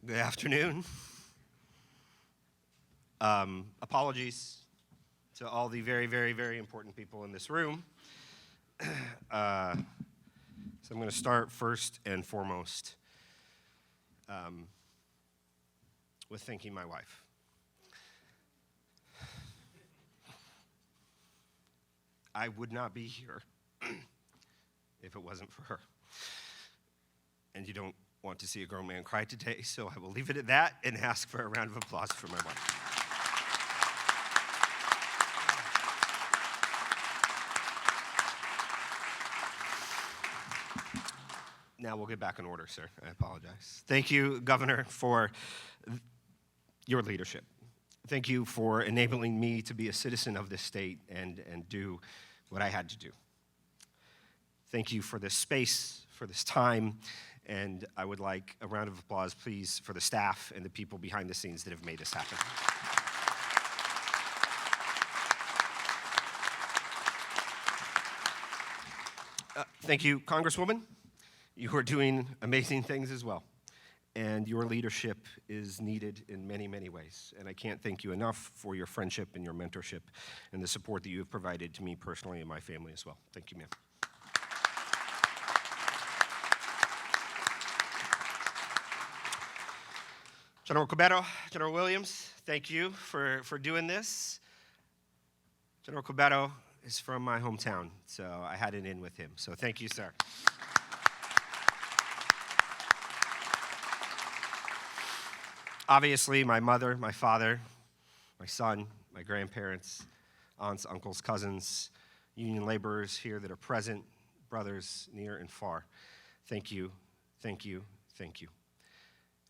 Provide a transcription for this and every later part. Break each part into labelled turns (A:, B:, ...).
A: Good afternoon. Apologies to all the very, very, very important people in this room. So I'm going to start first and foremost with thanking my wife. I would not be here if it wasn't for her. And you don't want to see a grown man cry today, so I will leave it at that and ask for a round of applause for my wife. Now we'll get back in order, sir. I apologize. Thank you, Governor, for your leadership. Thank you for enabling me to be a citizen of this state and do what I had to do. Thank you for this space, for this time, and I would like a round of applause, please, for the staff and the people behind the scenes that have made this happen. Thank you, Congresswoman. You are doing amazing things as well, and your leadership is needed in many, many ways, and I can't thank you enough for your friendship and your mentorship and the support that you have provided to me personally and my family as well. Thank you, ma'am. General Cobetto, General Williams, thank you for doing this. General Cobetto is from my hometown, so I had it in with him, so thank you, sir. Obviously, my mother, my father, my son, my grandparents, aunts, uncles, cousins, union laborers here that are present, brothers near and far. Thank you, thank you, thank you.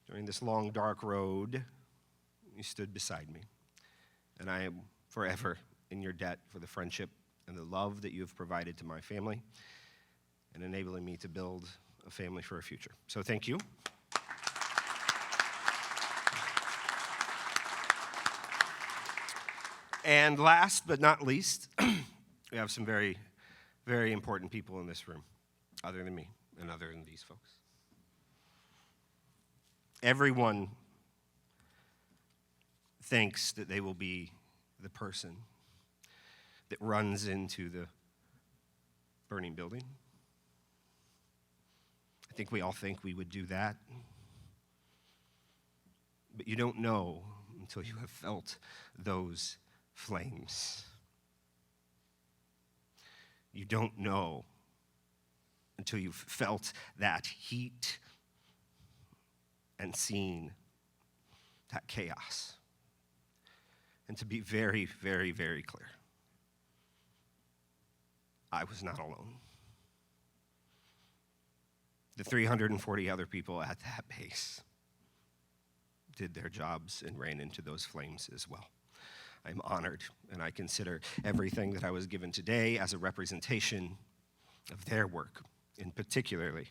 A: During this long, dark road, you stood beside me, and I am forever in your debt for the friendship and the love that you have provided to my family and enabling me to build a family for a future. So thank you. And last but not least, we have some very, very important people in this room, other than me and other than these folks. Everyone thinks that they will be the person that runs into the burning building. I think we all think we would do that. But you don't know until you have felt those flames. You don't know until you've felt that heat and seen that chaos. And to be very, very, very clear, I was not alone. The 340 other people at that base did their jobs and ran into those flames as well. I'm honored, and I consider everything that I was given today as a representation of their work, and particularly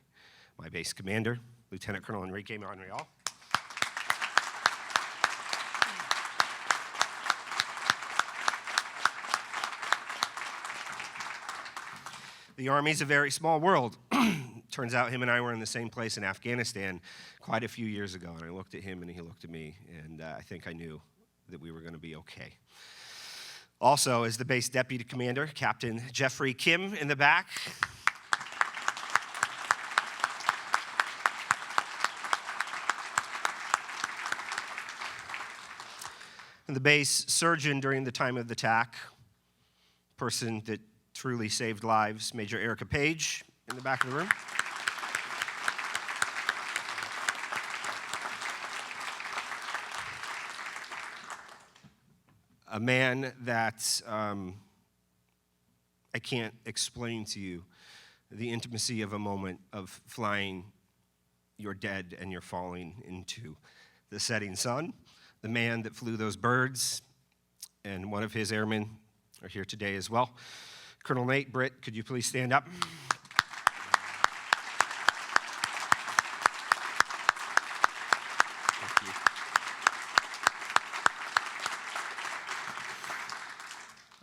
A: my base commander, Lieutenant Colonel Enrique Monreal. The Army's a very small world. Turns out him and I were in the same place in Afghanistan quite a few years ago, and I looked at him and he looked at me, and I think I knew that we were going to be okay. Also, as the base deputy commander, Captain Jeffrey Kim in the back. And the base surgeon during the time of the attack, person that truly saved lives, Major Erica Page in the back of the room. A man that I can't explain to you the intimacy of a moment of flying your dead and you're falling into the setting sun. The man that flew those birds, and one of his airmen are here today as well. Colonel Nate Britt, could you please stand up? Thank you.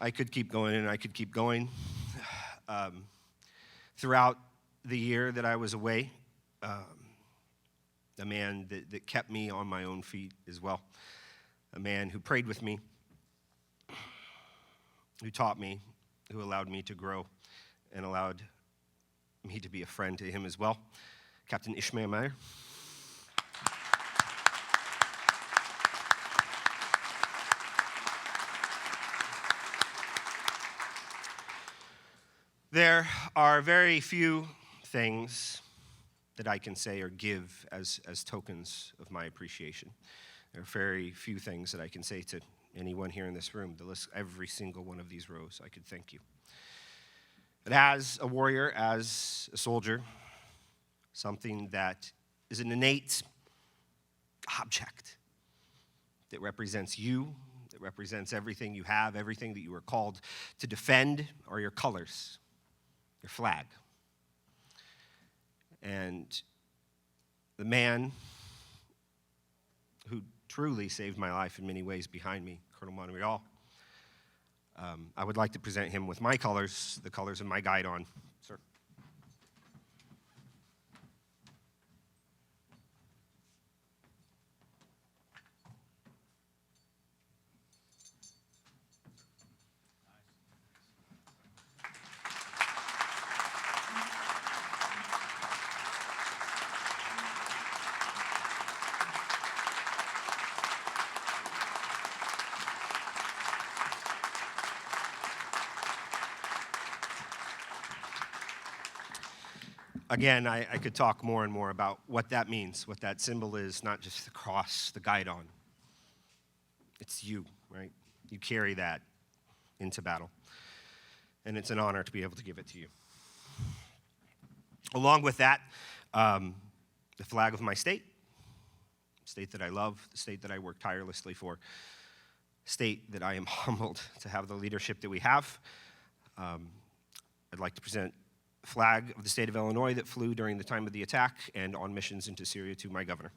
A: I could keep going and I could keep going. Throughout the year that I was away, a man that kept me on my own feet as well, a man who prayed with me, who taught me, who allowed me to grow, and allowed me to be a friend to him as well, Captain Ishmael Meyer. There are very few things that I can say or give as tokens of my appreciation. There are very few things that I can say to anyone here in this room. To list every single one of these rows, I could thank you. But as a warrior, as a soldier, something that is an innate object that represents you, that represents everything you have, everything that you are called to defend, are your colors, your flag. And the man who truly saved my life in many ways behind me, Colonel Montreal, I would like to present him with my colors, the colors of my guidon. Sir. Again, I could talk more and more about what that means, what that symbol is, not just the cross, the guidon. It's you, right? You carry that into battle. And it's an honor to be able to give it to you. Along with that, the flag of my state that I love, the state that I work tirelessly for, state that I am humbled to have the leadership that we have. I'd like to present flag of the state of Illinois that flew during the time of the attack and on missions into Syria to my governor.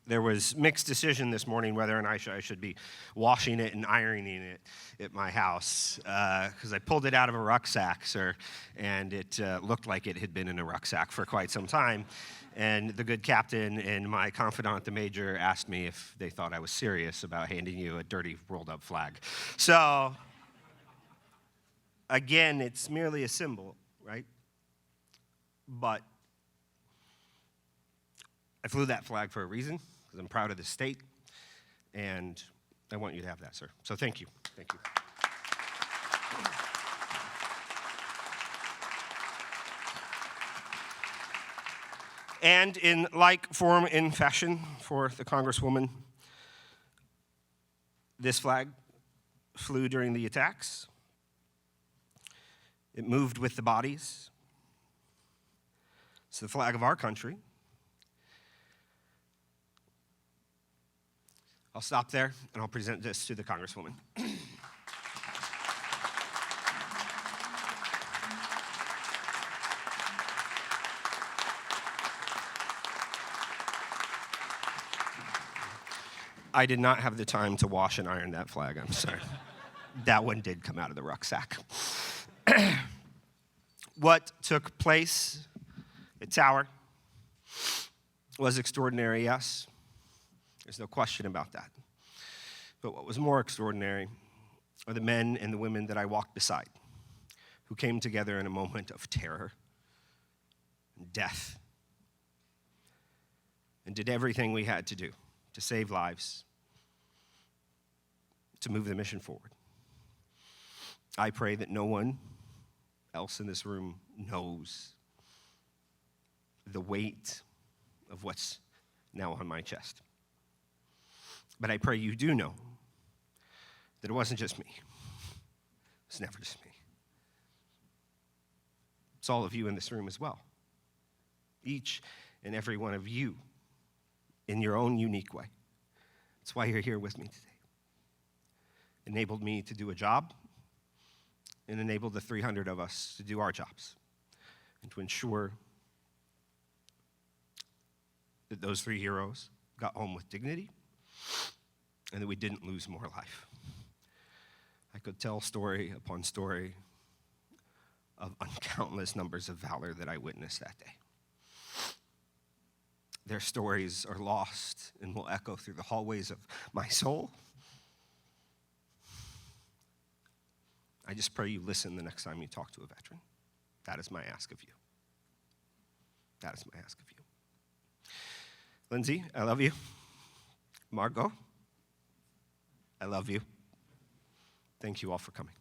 A: There was mixed decision this morning whether or not I should be washing it and ironing it at my house because I pulled it out of a rucksack, sir, and it looked like it had been in a rucksack for quite some time. And the good captain and my confidant, the major, asked me if they thought I was serious about handing you a dirty, rolled-up flag. So, again, it's merely a symbol, right? But I flew that flag for a reason, because I'm proud of the state, and I want you to have that, sir. So thank you. Thank you. And in like form and fashion for the Congresswoman, this flag flew during the attacks. It moved with the bodies. It's the flag of our country. I'll stop there, and I'll present this to the Congresswoman. I did not have the time to wash and iron that flag, I'm sorry. That one did come out of the rucksack. What took place at Tower was extraordinary, yes. There's no question about that. But what was more extraordinary are the men and the women that I walked beside, who came together in a moment of terror and death and did everything we had to do to save lives, to move the mission forward. I pray that no one else in this room knows the weight of what's now on my chest. But I pray you do know that it wasn't just me. It's never just me. It's all of you in this room as well. Each and every one of you in your own unique way. That's why you're here with me today. Enabled me to do a job and enable the 300 of us to do our jobs and to ensure that those 3 heroes got home with dignity and that we didn't lose more life. I could tell story upon story of uncountless numbers of valor that I witnessed that day. Their stories are lost and will echo through the hallways of my soul. I just pray you listen the next time you talk to a veteran. That is my ask of you. That is my ask of you. Lindsay, I love you. Margot, I love you. Thank you all for coming.